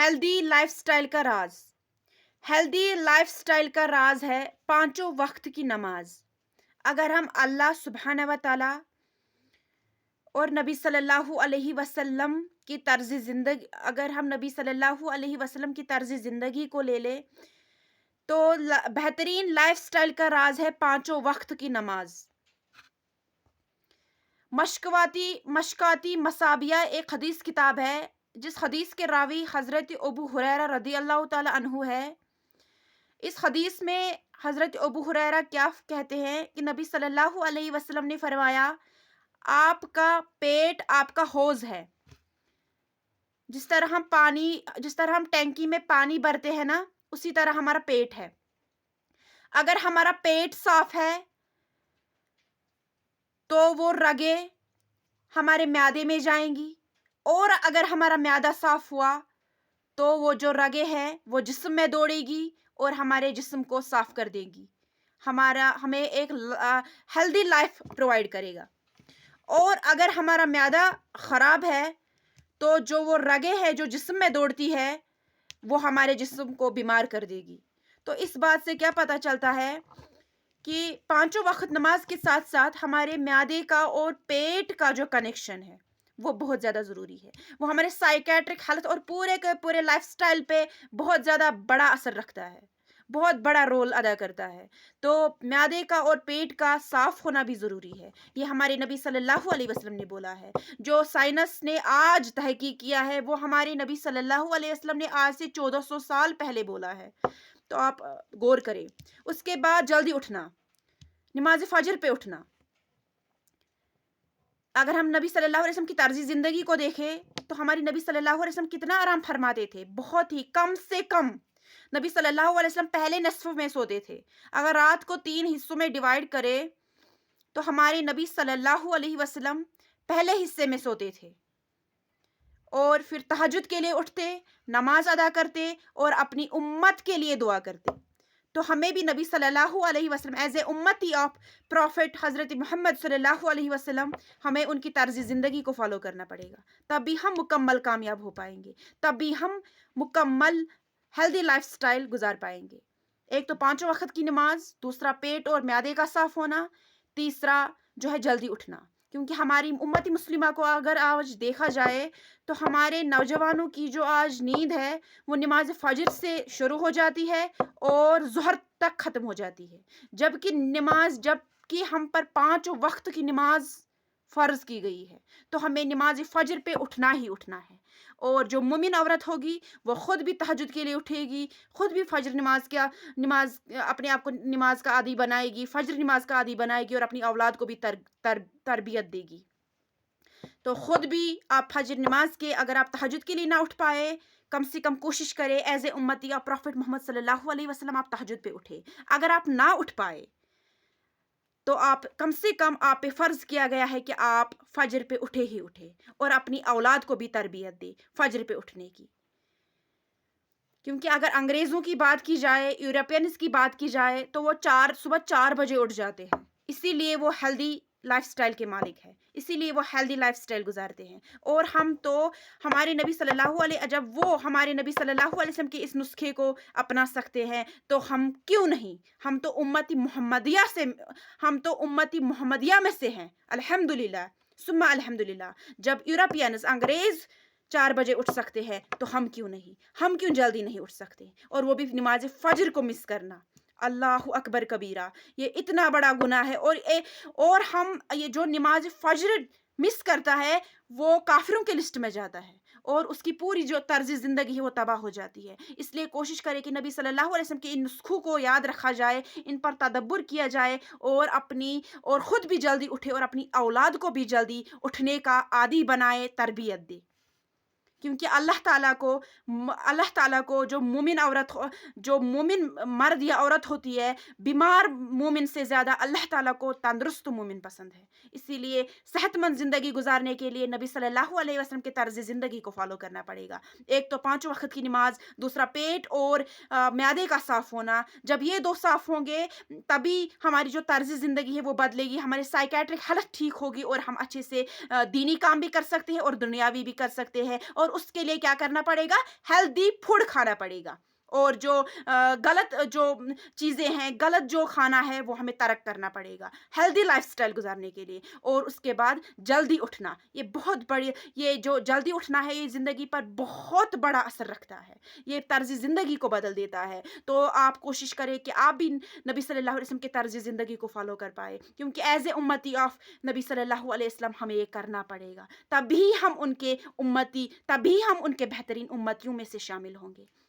Healthy lifestyle का राज। Healthy lifestyle का राज है पांचों वक्त की नमाज। अगर हम अल्लाह सुब्हाना व तआला और नबी सल्लल्लाहु अलैहि वसल्लम की तर्ज ज़िंदगी अगर हम नबी सल्लल्लाहु अलैहि वसल्लम की तर्ज ज़िंदगी को ले लें तो बेहतरीन लाइफस्टाइल का राज है पांचों वक्त की नमाज। मशकवाती मशकाती मसाबिया एक हदीस किताब है जिस हदीस के रावी हज़रत अबू हुरैरा रदी अल्लाह ताला अन्हु है। इस हदीस में हज़रत अबू हुरैरा क्या कहते हैं कि नबी सल्लल्लाहु अलैहि वसल्लम ने फरमाया, आपका पेट आपका हौज़ है। जिस तरह हम टैंकी में पानी भरते हैं ना, उसी तरह हमारा पेट है। अगर हमारा पेट साफ है तो वो रगे हमारे म्यादे में जाएंगी, और अगर हमारा म्यादा साफ हुआ तो वो जो रगे हैं वो जिस्म में दौड़ेगी और हमारे जिस्म को साफ कर देगी, हमें एक हेल्दी लाइफ प्रोवाइड करेगा। और अगर हमारा म्यादा ख़राब है तो जो वो रगे हैं जो जिस्म में दौड़ती है वो हमारे जिस्म को बीमार कर देगी। तो इस बात से क्या पता चलता है कि पांचों वक्त नमाज के साथ साथ हमारे म्यादे का और पेट का जो कनेक्शन है वो बहुत ज़्यादा ज़रूरी है। वो हमारे साइकेट्रिक हालत और पूरे के पूरे लाइफस्टाइल पे बहुत ज़्यादा बड़ा असर रखता है, बहुत बड़ा रोल अदा करता है। तो म्यादे का और पेट का साफ होना भी ज़रूरी है। ये हमारे नबी सल्लल्लाहु अलैहि वसल्लम ने बोला है। जो साइंस ने आज तहकीक किया है वो हमारे नबी सल्लल्लाहु अलैहि वसल्लम ने आज से 1400 साल पहले बोला है। तो आप गौर करें। उसके बाद जल्दी उठना, नमाज फजर पे उठना। अगर हम नबी सल्लल्लाहु अलैहि वसल्लम की तर्ज ज़िंदगी को देखें तो हमारी नबी सल्लल्लाहु अलैहि वसल्लम कितना आराम फरमाते थे। बहुत ही कम से कम नबी सल्लल्लाहु अलैहि वसल्लम पहले निस्फ में सोते थे। अगर रात को 3 हिस्सों में डिवाइड करें तो हमारे नबी सल्लल्लाहु अलैहि वसल्लम पहले हिस्से में सोते थे और फिर तहज्जुद के लिए उठते, नमाज अदा करते और अपनी उम्मत के लिए दुआ करते। तो हमें भी नबी सल्लल्लाहु अलैहि वसल्लम एज ए उम्मती ऑफ प्रॉफिट हज़रत मोहम्मद सल्लल्लाहु अलैहि वसल्लम, हमें उनकी तर्ज ज़िंदगी को फॉलो करना पड़ेगा। तभी हम मुकम्मल कामयाब हो पाएंगे, तभी हम मुकम्मल हेल्दी लाइफस्टाइल गुजार पाएंगे। एक तो पांचों वक्त की नमाज, दूसरा पेट और म्यादे का साफ होना, तीसरा जो है जल्दी उठना। क्योंकि हमारी उम्मती मुस्लिमा को अगर आज देखा जाए तो हमारे नौजवानों की जो आज नींद है वो नमाज फजर से शुरू हो जाती है और ज़ोहर तक ख़त्म हो जाती है। जबकि हम पर पांचों वक्त की नमाज फ़र्ज़ की गई है, तो हमें नमाज फजर पे उठना ही उठना है। और जो मोमिन औरत होगी वो ख़ुद भी तहज्जुद के लिए उठेगी, ख़ुद भी फजर नमाज अपने आप को नमाज का आदी बनाएगी, फजर नमाज का आदी बनाएगी और अपनी औलाद को भी तरबियत देगी। तो ख़ुद भी आप फजर नमाज के अगर आप तहज्जुद के लिए ना उठ पाए, कम से कम कोशिश करें एज ए उम्मती ऑफ प्रॉफिट मोहम्मद सल्लल्लाहु अलैहि वसल्लम आप तहज्जुद पे उठे। अगर आप ना उठ पाए तो आप कम से कम आप पे फ़र्ज़ किया गया है कि आप फजर पे उठे ही उठे और अपनी औलाद को भी तरबियत दे फजर पे उठने की। क्योंकि अगर अंग्रेज़ों की बात की जाए, यूरोपियंस की बात की जाए तो वो सुबह 4 बजे उठ जाते हैं। इसीलिए वो हेल्दी लाइफस्टाइल के मालिक हैं, इसीलिए वो हेल्दी लाइफस्टाइल गुजारते हैं। और हम तो हमारे नबी सल्लल्लाहु अलैहि जब वो हमारे नबी सल्लल्लाहु अलैहि वसल्लम के इस नुस्खे को अपना सकते हैं तो हम क्यों नहीं। हम तो उम्मती मोहम्मदिया में से हैं, अल्हम्दुलिल्लाह सुम्मा अल्हम्दुलिल्लाह। जब यूरोपियंस अंग्रेज़ 4 बजे उठ सकते हैं तो हम क्यों नहीं, हम क्यों जल्दी नहीं उठ सकते। और वो भी नमाज फजर को मिस करना, अल्लाहु अकबर कबीरा, ये इतना बड़ा गुनाह है। और हम ये जो नमाज फजर मिस करता है वो काफिरों के लिस्ट में जाता है और उसकी पूरी जो तर्ज ज़िंदगी है वो तबाह हो जाती है। इसलिए कोशिश करें कि नबी सल्लल्लाहु अलैहि वसल्लम के इन नुस्खों को याद रखा जाए, इन पर तदब्बुर किया जाए और ख़ुद भी जल्दी उठे और अपनी औलाद को भी जल्दी उठने का आदी बनाए, तरबियत दे। क्योंकि अल्लाह ताला को जो मोमिन मर्द या औरत होती है, बीमार मोमिन से ज़्यादा अल्लाह ताला को तंदुरुस्त मोमिन पसंद है। इसीलिए सेहतमंद ज़िंदगी गुजारने के लिए नबी सल्लल्लाहु अलैहि वसल्लम के तर्ज़ ज़िंदगी को फॉलो करना पड़ेगा। एक तो पांचों वक्त की नमाज, दूसरा पेट और म्यादे का साफ़ होना। जब ये 2 साफ़ होंगे तभी हमारी जो तर्ज़ ज़िंदगी है वो बदलेगी, हमारी साइकेट्रिक हालत ठीक होगी और हम अच्छे से दीनी काम भी कर सकते हैं और दुनियावी भी कर सकते हैं। और اور اس کے لیے کیا کرنا پڑے گا؟ ہیلدی فوڈ کھانا پڑے گا، اور جو غلط جو چیزیں ہیں، غلط جو کھانا ہے وہ ہمیں ترک کرنا پڑے گا ہیلدی لائف سٹائل گزارنے کے لیے۔ اور اس کے بعد جلدی اٹھنا، یہ بہت بڑی، یہ جو جلدی اٹھنا ہے یہ زندگی پر بہت بڑا اثر رکھتا ہے، یہ طرز زندگی کو بدل دیتا ہے۔ تو آپ کوشش کریں کہ آپ بھی نبی صلی اللہ علیہ وسلم کے طرز زندگی کو فالو کر پائے، کیونکہ ایز اے امتی آف نبی صلی اللہ علیہ وسلم ہمیں یہ کرنا پڑے گا، تبھی ہم ان کے امتی، تبھی ہم ان کے بہترین امتیوں میں سے شامل ہوں گے۔